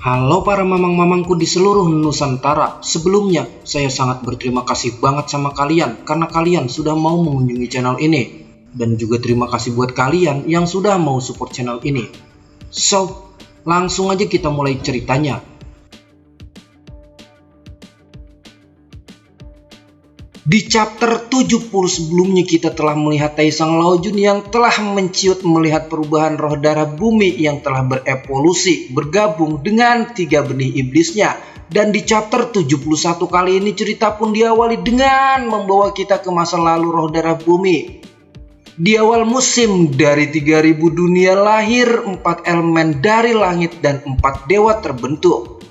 Halo para mamang-mamangku di seluruh Nusantara. Sebelumnya, saya sangat berterima kasih banget sama kalian karena kalian sudah mau mengunjungi channel ini. Dan juga terima kasih buat kalian yang sudah mau support channel ini. So, langsung aja kita mulai ceritanya. Di chapter 70 sebelumnya kita telah melihat Taesang Laojun yang telah menciut melihat perubahan roh darah bumi yang telah berevolusi bergabung dengan 3 benih iblisnya. Dan di chapter 71 kali ini cerita pun diawali dengan membawa kita ke masa lalu roh darah bumi. Di awal musim dari 3000 dunia lahir 4 elemen dari langit dan 4 dewa terbentuk.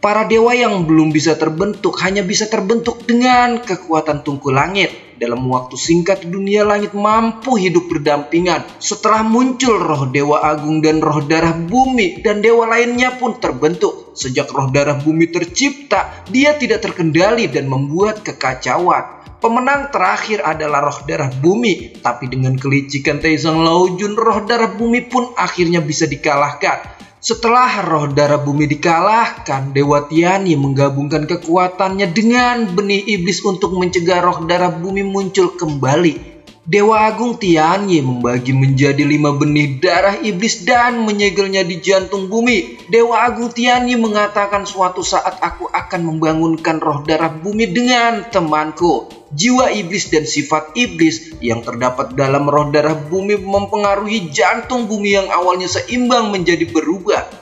Para dewa yang belum bisa terbentuk hanya bisa terbentuk dengan kekuatan tungku langit. Dalam waktu singkat dunia langit mampu hidup berdampingan. Setelah muncul roh dewa agung dan roh darah bumi dan dewa lainnya pun terbentuk. Sejak roh darah bumi tercipta, dia tidak terkendali dan membuat kekacauan. Pemenang terakhir adalah roh darah bumi, tapi dengan kelicikan Taesang Laojun, roh darah bumi pun akhirnya bisa dikalahkan. Setelah roh darah bumi dikalahkan, Dewa Tianyi menggabungkan kekuatannya dengan benih iblis untuk mencegah roh darah bumi muncul kembali. Dewa Agung Tianyi membagi menjadi 5 benih darah iblis dan menyegelnya di jantung bumi. Dewa Agung Tianyi mengatakan suatu saat aku akan membangunkan roh darah bumi dengan temanku. Jiwa iblis dan sifat iblis yang terdapat dalam roh darah bumi mempengaruhi jantung bumi yang awalnya seimbang menjadi berubah.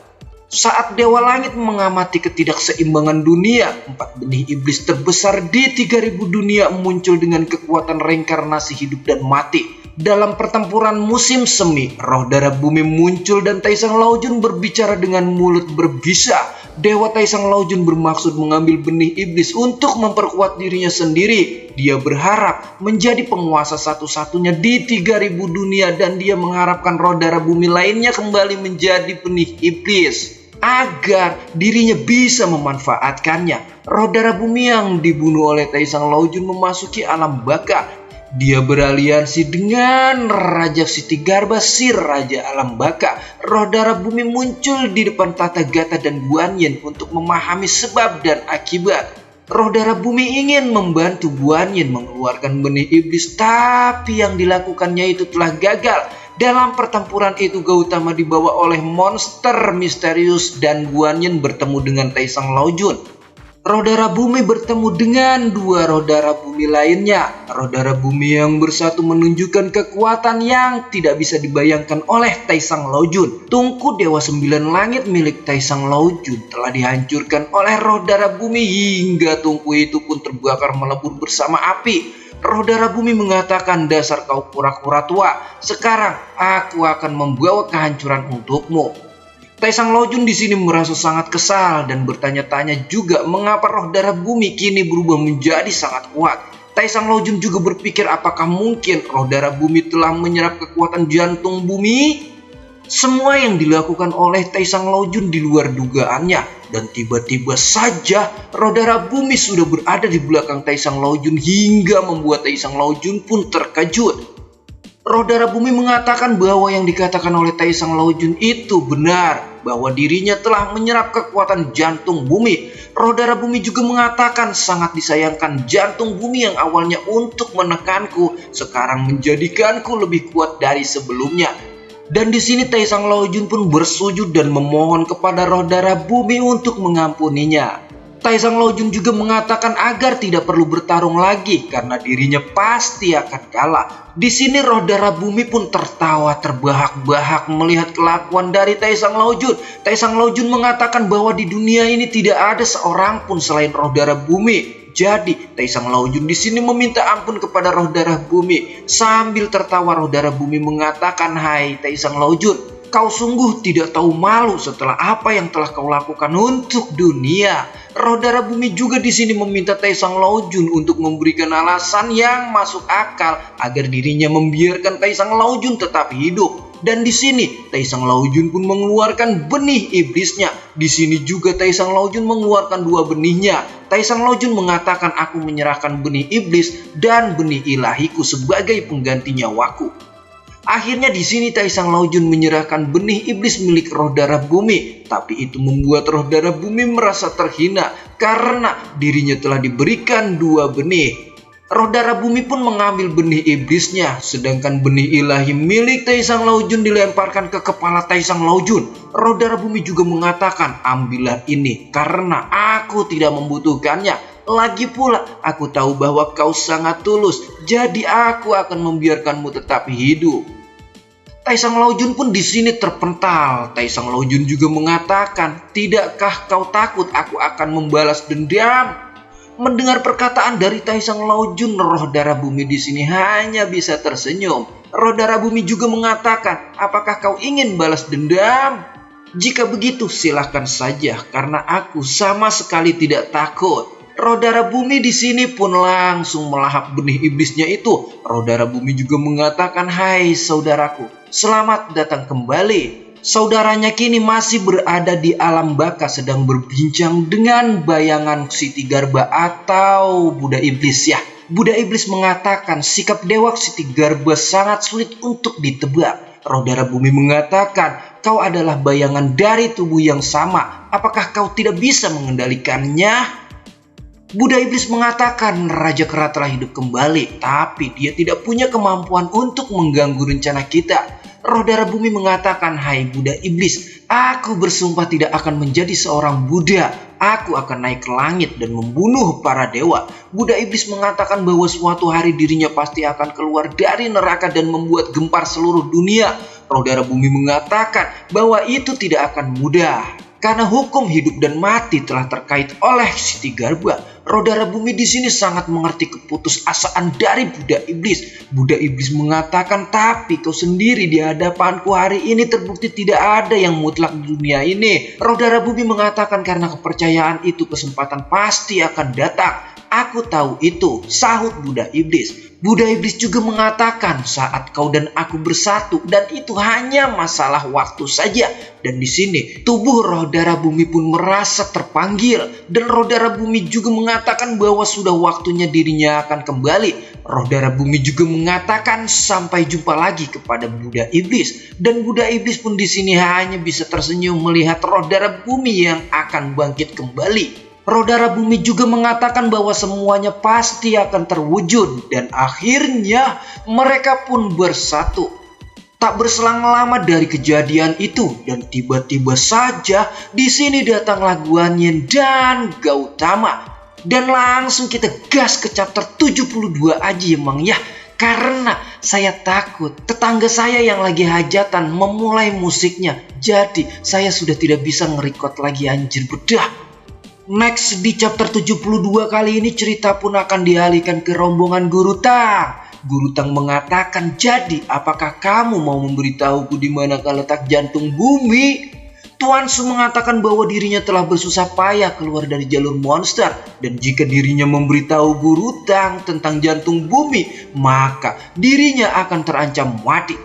Saat Dewa Langit mengamati ketidakseimbangan dunia, 4 benih iblis terbesar di 3000 dunia muncul dengan kekuatan reinkarnasi hidup dan mati. Dalam pertempuran musim semi, roh darah bumi muncul dan Taesang Laojun berbicara dengan mulut berbisa. Dewa Taesang Laojun bermaksud mengambil benih iblis untuk memperkuat dirinya sendiri. Dia berharap menjadi penguasa satu-satunya di 3000 dunia dan dia mengharapkan roh darah bumi lainnya kembali menjadi benih iblis agar dirinya bisa memanfaatkannya. Roh darah bumi yang dibunuh oleh Taesang Laojun memasuki alam baka. Dia beraliansi dengan Raja Ksitigarbha, si Raja Alam Baka. Roh darah bumi muncul di depan Tathagata dan Guanyin untuk memahami sebab dan akibat. Roh darah bumi ingin membantu Guanyin mengeluarkan benih iblis, tapi yang dilakukannya itu telah gagal. Dalam pertempuran itu Gautama dibawa oleh monster misterius dan Guanyin bertemu dengan Taesang Laojun. Roh darah bumi bertemu dengan 2 roh darah bumi lainnya. Roh darah bumi yang bersatu menunjukkan kekuatan yang tidak bisa dibayangkan oleh Taesang Laojun. Tungku Dewa 9 Langit milik Taesang Laojun telah dihancurkan oleh roh darah bumi hingga tungku itu pun terbakar melebur bersama api. Roh darah bumi mengatakan, dasar kau kura-kura tua, sekarang aku akan membawa kehancuran untukmu. Taesang Laojun di sini merasa sangat kesal dan bertanya-tanya juga mengapa roh darah bumi kini berubah menjadi sangat kuat. Taesang Laojun juga berpikir apakah mungkin roh darah bumi telah menyerap kekuatan jantung bumi? Semua yang dilakukan oleh Taesang Laojun di luar dugaannya dan tiba-tiba saja roh darah bumi sudah berada di belakang Taesang Laojun hingga membuat Taesang Laojun pun terkejut. Roh darah bumi mengatakan bahwa yang dikatakan oleh Taesang Laojun itu benar, bahwa dirinya telah menyerap kekuatan jantung bumi. Roh darah bumi juga mengatakan sangat disayangkan jantung bumi yang awalnya untuk menekanku, sekarang menjadikanku lebih kuat dari sebelumnya. Dan di sini Taesang Laojun pun bersujud dan memohon kepada roh darah bumi untuk mengampuninya. Taesang Laojun juga mengatakan agar tidak perlu bertarung lagi karena dirinya pasti akan kalah. Di sini roh darah bumi pun tertawa terbahak-bahak melihat kelakuan dari Taesang Laojun. Taesang Laojun mengatakan bahwa di dunia ini tidak ada seorang pun selain roh darah bumi. Jadi Taesang Laojun di sini meminta ampun kepada roh darah bumi. Sambil tertawa roh darah bumi mengatakan, "Hai Taesang Laojun, kau sungguh tidak tahu malu setelah apa yang telah kau lakukan untuk dunia." Roh darah bumi juga di sini meminta Taesang Laojun untuk memberikan alasan yang masuk akal agar dirinya membiarkan Taesang Laojun tetap hidup. Dan di sini Taesang Laojun pun mengeluarkan benih iblisnya. Di sini juga Taesang Laojun mengeluarkan 2 benihnya. Taesang Laojun mengatakan, aku menyerahkan benih iblis dan benih ilahiku sebagai pengganti nyawaku. Akhirnya di sini Taesang Laojun menyerahkan benih iblis milik roh darah bumi, tapi itu membuat roh darah bumi merasa terhina karena dirinya telah diberikan 2 benih. Roh darah bumi pun mengambil benih iblisnya, sedangkan benih ilahi milik Taesang Laojun dilemparkan ke kepala Taesang Laojun. Roh darah bumi juga mengatakan, ambillah ini karena aku tidak membutuhkannya. Lagi pula, aku tahu bahwa kau sangat tulus, jadi aku akan membiarkanmu tetap hidup. Taesang Laojun pun di sini terpental. Taesang Laojun juga mengatakan, tidakkah kau takut aku akan membalas dendam? Mendengar perkataan dari Taesang Laojun, roh darah bumi di sini hanya bisa tersenyum. Roh darah bumi juga mengatakan, apakah kau ingin balas dendam? Jika begitu silahkan saja, karena aku sama sekali tidak takut. Roh darah bumi di sini pun langsung melahap benih iblisnya itu. Roh darah bumi juga mengatakan, hai saudaraku, selamat datang kembali. Saudaranya kini masih berada di alam baka sedang berbincang dengan bayangan Ksiti Garba atau Buddha Iblis ya. Buddha Iblis mengatakan sikap Dewa Ksiti Garba sangat sulit untuk ditebak. Roh darah bumi mengatakan, kau adalah bayangan dari tubuh yang sama. Apakah kau tidak bisa mengendalikannya? Buddha Iblis mengatakan Raja Kera telah hidup kembali, tapi dia tidak punya kemampuan untuk mengganggu rencana kita. Roh darah bumi mengatakan, hai Buddha Iblis, aku bersumpah tidak akan menjadi seorang Buddha. Aku akan naik ke langit dan membunuh para dewa. Buddha Iblis mengatakan bahwa suatu hari dirinya pasti akan keluar dari neraka dan membuat gempar seluruh dunia. Roh darah bumi mengatakan bahwa itu tidak akan mudah, karena hukum hidup dan mati telah terkait oleh Ksiti Garba. Roh darah bumi di sini sangat mengerti keputusasaan dari Buddha Iblis. Buddha Iblis mengatakan, tapi kau sendiri di hadapanku hari ini terbukti tidak ada yang mutlak di dunia ini. Roh darah bumi mengatakan, karena kepercayaan itu kesempatan pasti akan datang. Aku tahu itu, sahut Buddha Iblis. Buddha Iblis juga mengatakan, saat kau dan aku bersatu, dan itu hanya masalah waktu saja. Dan di sini tubuh roh darah bumi pun merasa terpanggil, dan roh darah bumi juga mengatakan bahwa sudah waktunya dirinya akan kembali. Roh darah bumi juga mengatakan sampai jumpa lagi kepada Buddha Iblis, dan Buddha Iblis pun di sini hanya bisa tersenyum melihat roh darah bumi yang akan bangkit kembali. Roh darah bumi juga mengatakan bahwa semuanya pasti akan terwujud, dan akhirnya mereka pun bersatu. Tak berselang lama dari kejadian itu, dan tiba-tiba saja di sini datanglah Guanyin dan Gautama. Dan langsung kita gas ke chapter 72 aja ya Mang ya. Karena saya takut tetangga saya yang lagi hajatan memulai musiknya. Jadi saya sudah tidak bisa nge-record lagi, anjir bedah. Next di chapter 72 kali ini cerita pun akan dialihkan ke rombongan Guru Tang. Guru Tang mengatakan, jadi apakah kamu mau memberitahuku di manakah letak jantung bumi? Tuan Su mengatakan bahwa dirinya telah bersusah payah keluar dari jalur monster, dan jika dirinya memberitahu Guru Tang tentang jantung bumi, maka dirinya akan terancam mati.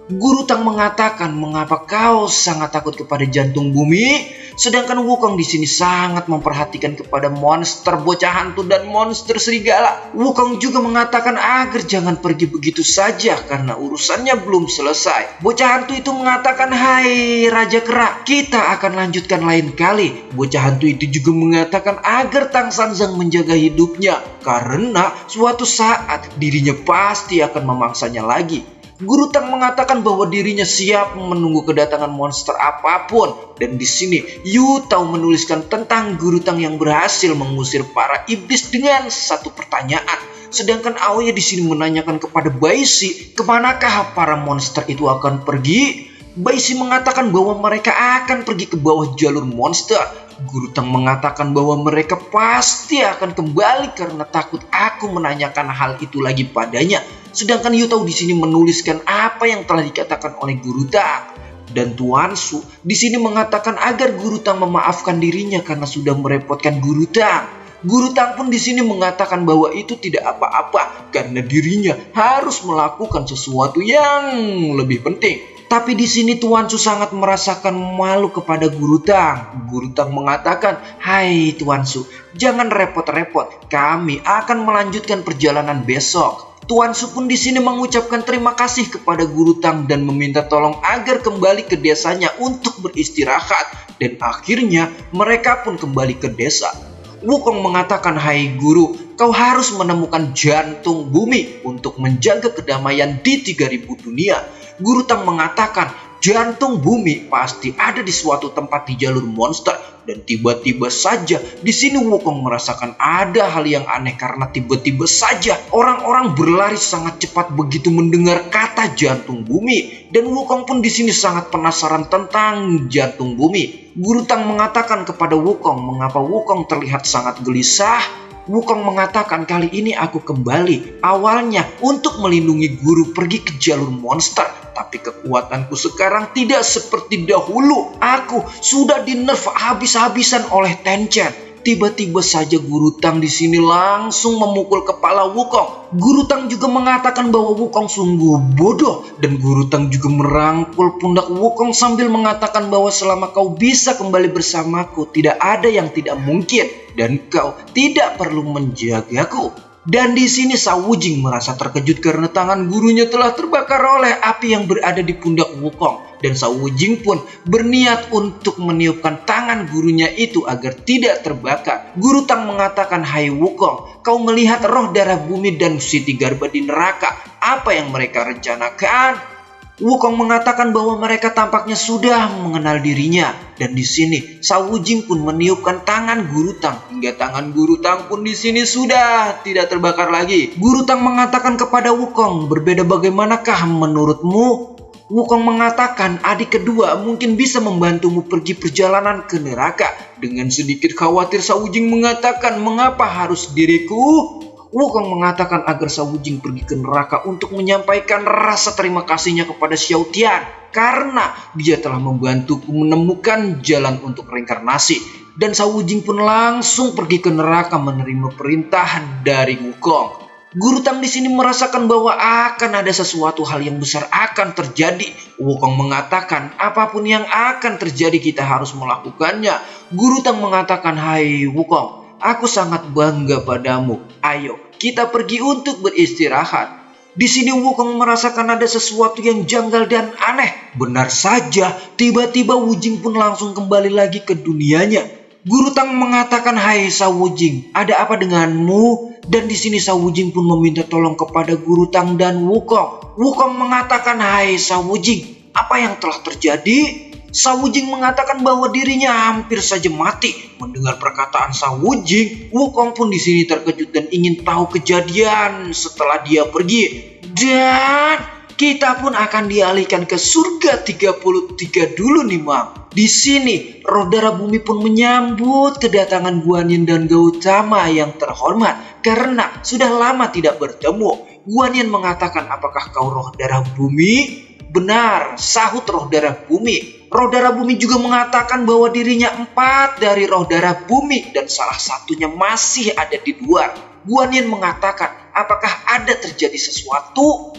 Guru Tang mengatakan, mengapa kau sangat takut kepada jantung bumi? Sedangkan Wukong di sini sangat memperhatikan kepada monster bocah hantu dan monster serigala. Wukong juga mengatakan agar jangan pergi begitu saja karena urusannya belum selesai. Bocah hantu itu mengatakan, hai Raja Kera, kita akan lanjutkan lain kali. Bocah hantu itu juga mengatakan agar Tang Sanzang menjaga hidupnya, karena suatu saat dirinya pasti akan memangsanya lagi. Guru Tang mengatakan bahwa dirinya siap menunggu kedatangan monster apapun, dan di sini Yu Tao menuliskan tentang Guru Tang yang berhasil mengusir para iblis dengan satu pertanyaan. Sedangkan Aoya di sini menanyakan kepada Baishi, kemanakah para monster itu akan pergi? Baishi mengatakan bahwa mereka akan pergi ke bawah jalur monster. Guru Tang mengatakan bahwa mereka pasti akan kembali karena takut aku menanyakan hal itu lagi padanya. Sedangkan Yu Tao di sini menuliskan apa yang telah dikatakan oleh Guru Tang. Dan Tuan Su di sini mengatakan agar Guru Tang memaafkan dirinya karena sudah merepotkan Guru Tang. Guru Tang pun di sini mengatakan bahwa itu tidak apa-apa karena dirinya harus melakukan sesuatu yang lebih penting. Tapi di sini Tuan Su sangat merasakan malu kepada Guru Tang. Guru Tang mengatakan, hai Tuan Su, jangan repot-repot. Kami akan melanjutkan perjalanan besok. Tuan Su pun di sini mengucapkan terima kasih kepada Guru Tang dan meminta tolong agar kembali ke desanya untuk beristirahat. Dan akhirnya mereka pun kembali ke desa. Wukong mengatakan, "Hai guru, kau harus menemukan jantung bumi untuk menjaga kedamaian di 3000 dunia." Guru Tang mengatakan, jantung bumi pasti ada di suatu tempat di jalur monster. Dan tiba-tiba saja di sini Wukong merasakan ada hal yang aneh karena tiba-tiba saja orang-orang berlari sangat cepat begitu mendengar kata jantung bumi. Dan Wukong pun di sini sangat penasaran tentang jantung bumi. Guru Tang mengatakan kepada Wukong mengapa Wukong terlihat sangat gelisah. Wukong mengatakan, "Kali ini aku kembali awalnya untuk melindungi guru pergi ke jalur monster. Tapi kekuatanku sekarang tidak seperti dahulu. Aku sudah di-nerf habis-habisan oleh Tencent." Tiba-tiba saja Guru Tang di sini langsung memukul kepala Wukong. Guru Tang juga mengatakan bahwa Wukong sungguh bodoh. Dan Guru Tang juga merangkul pundak Wukong sambil mengatakan bahwa selama kau bisa kembali bersamaku, tidak ada yang tidak mungkin. Dan kau tidak perlu menjagaku. Dan di sini Shao Wujing merasa terkejut karena tangan gurunya telah terbakar oleh api yang berada di pundak Wukong. Dan Shao Wujing pun berniat untuk meniupkan tangan gurunya itu agar tidak terbakar. Guru Tang mengatakan, "Hai Wukong, kau melihat roh darah bumi dan Siti Garba di neraka. Apa yang mereka rencanakan?" Wukong mengatakan bahwa mereka tampaknya sudah mengenal dirinya. Dan di sini Shao Wujing pun meniupkan tangan Guru Tang hingga tangan Guru Tang pun di sini sudah tidak terbakar lagi. Guru Tang mengatakan kepada Wukong, "Berbeda bagaimanakah menurutmu?" Wukong mengatakan adik kedua mungkin bisa membantumu pergi perjalanan ke neraka. Dengan sedikit khawatir Shao Wujing mengatakan, "Mengapa harus diriku?" Wukong mengatakan agar Shao Wujing pergi ke neraka untuk menyampaikan rasa terima kasihnya kepada Xiao Tian karena dia telah membantuku menemukan jalan untuk reinkarnasi. Dan Shao Wujing pun langsung pergi ke neraka menerima perintah dari Wukong. Guru Tang di sini merasakan bahwa akan ada sesuatu hal yang besar akan terjadi. Wukong mengatakan apapun yang akan terjadi kita harus melakukannya. Guru Tang mengatakan, "Hai Wukong, aku sangat bangga padamu. Ayo, kita pergi untuk beristirahat." Di sini Wukong merasakan ada sesuatu yang janggal dan aneh. Benar saja, tiba-tiba Wujing pun langsung kembali lagi ke dunianya. Guru Tang mengatakan, "Hai Shao Wujing, ada apa denganmu?" Dan di sini Shao Wujing pun meminta tolong kepada Guru Tang dan Wukong. Wukong mengatakan, "Hai Shao Wujing, apa yang telah terjadi?" Shao Wujing mengatakan bahwa dirinya hampir saja mati. Mendengar perkataan Shao Wujing, Wukong pun di sini terkejut dan ingin tahu kejadian setelah dia pergi. Dan kita pun akan dialihkan ke surga 33 dulu nih, Mang. Di sini roh darah bumi pun menyambut kedatangan Guan Yin dan Gautama yang terhormat karena sudah lama tidak bertemu. Guan Yin mengatakan, "Apakah kau roh darah bumi?" "Benar," sahut roh darah bumi. Roh darah bumi juga mengatakan bahwa dirinya 4 dari roh darah bumi dan salah satunya masih ada di luar. Guan Yin mengatakan, "Apakah ada terjadi sesuatu?"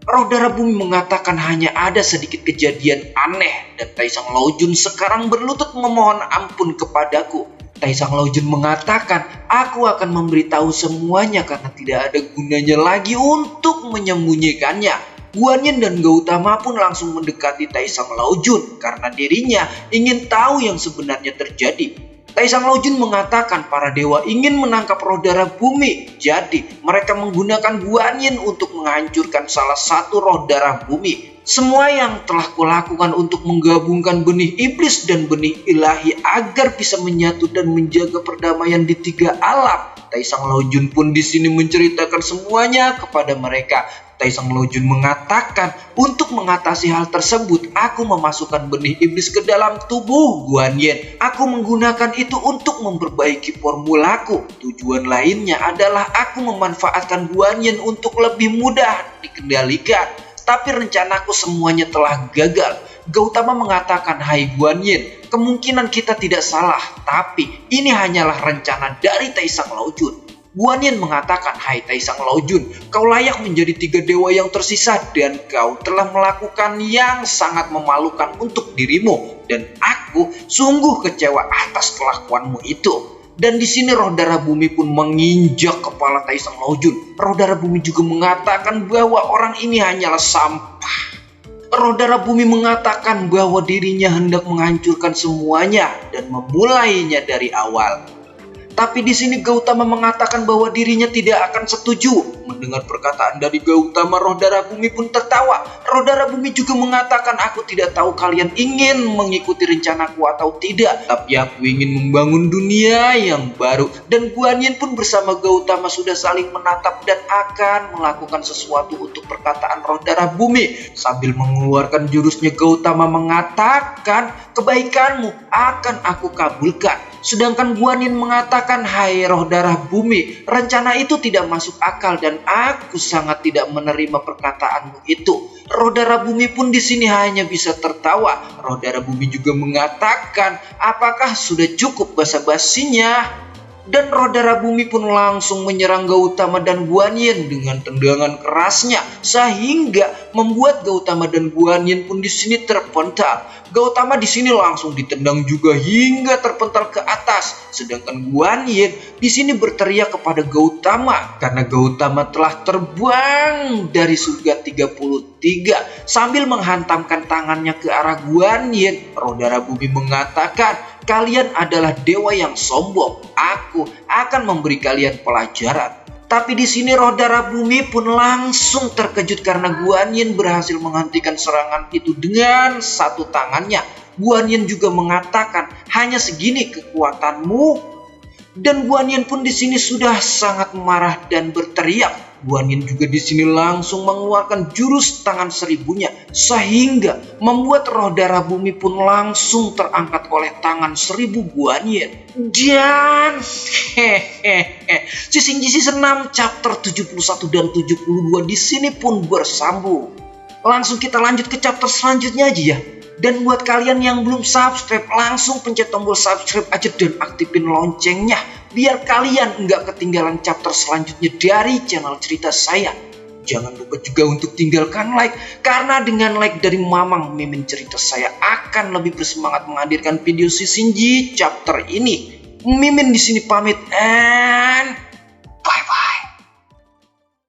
Roh darah bumi mengatakan hanya ada sedikit kejadian aneh dan Taisang Laojun sekarang berlutut memohon ampun kepadaku. Taisang Laojun mengatakan, "Aku akan memberitahu semuanya karena tidak ada gunanya lagi untuk menyembunyikannya." Guan Yin dan Gautama pun langsung mendekati Taisang Laojun karena dirinya ingin tahu yang sebenarnya terjadi. Taisang Laojun mengatakan para dewa ingin menangkap roh darah bumi. Jadi mereka menggunakan Guan Yin untuk menghancurkan salah satu roh darah bumi. Semua yang telah kulakukan untuk menggabungkan benih iblis dan benih ilahi agar bisa menyatu dan menjaga perdamaian di 3 alam. Taisang Laojun pun di sini menceritakan semuanya kepada mereka. Taisang Laojun mengatakan untuk mengatasi hal tersebut aku memasukkan benih iblis ke dalam tubuh Guan Yin. Aku menggunakan itu untuk memperbaiki formulaku. Tujuan lainnya adalah aku memanfaatkan Guan Yin untuk lebih mudah dikendalikan. Tapi rencanaku semuanya telah gagal. Gautama mengatakan, "Hai Guan Yin, kemungkinan kita tidak salah, tapi ini hanyalah rencana dari Taisang Laojun." Guan Yin mengatakan, "Hai Taisang Laojun, kau layak menjadi 3 dewa yang tersisa dan kau telah melakukan yang sangat memalukan untuk dirimu. Dan aku sungguh kecewa atas kelakuanmu itu." Dan di sini roh darah bumi pun menginjak kepala Taesang Laojun. Roh darah bumi juga mengatakan bahwa orang ini hanyalah sampah. Roh darah bumi mengatakan bahwa dirinya hendak menghancurkan semuanya dan memulainya dari awal. Tapi di sini Gautama mengatakan bahwa dirinya tidak akan setuju. Mendengar perkataan dari Gautama, roh darah bumi pun tertawa. Roh darah bumi juga mengatakan, aku tidak tahu kalian ingin mengikuti rencanaku atau tidak, tapi aku ingin membangun dunia yang baru. Dan Guan Yin pun bersama Gautama sudah saling menatap dan akan melakukan sesuatu untuk perkataan roh darah bumi. Sambil mengeluarkan jurusnya, Gautama mengatakan, kebaikanmu akan aku kabulkan. Sedangkan Guan Yin mengatakan, hai roh darah bumi, rencana itu tidak masuk akal dan aku sangat tidak menerima perkataanmu itu. Roh darah bumi pun di sini hanya bisa tertawa. Roh darah bumi juga mengatakan, apakah sudah cukup basa-basinya? Dan roh darah bumi pun langsung menyerang Gautama dan Guan Yin dengan tendangan kerasnya, sehingga membuat Gautama dan Guan Yin pun di sini terpental. Gautama di sini langsung ditendang juga hingga terpental ke atas. Sedangkan Guan Yin di sini berteriak kepada Gautama karena Gautama telah terbang dari surga 33 sambil menghantamkan tangannya ke arah Guan Yin. Roh darah bumi mengatakan, kalian adalah dewa yang sombong. Aku akan memberi kalian pelajaran. Tapi di sini roh darah bumi pun langsung terkejut karena Guan Yin berhasil menghentikan serangan itu dengan satu tangannya. Guan Yin juga mengatakan, hanya segini kekuatanmu. Dan Guan Yin pun di sini sudah sangat marah dan berteriak. Guan Yin juga di sini langsung mengeluarkan jurus tangan seribunya sehingga membuat roh darah bumi pun langsung terangkat oleh tangan seribu Guan Yin. Dan Cixin Ji Season 6 chapter 71 dan 72 di sini pun bersambung. Langsung kita lanjut ke chapter selanjutnya aja ya. Dan buat kalian yang belum subscribe, langsung pencet tombol subscribe aja dan aktifin loncengnya biar kalian nggak ketinggalan chapter selanjutnya dari channel cerita saya. Jangan lupa juga untuk tinggalkan like, karena dengan like dari Mamang Mimin cerita saya akan lebih bersemangat menghadirkan video Cixin Ji chapter ini. Mimin di sini pamit and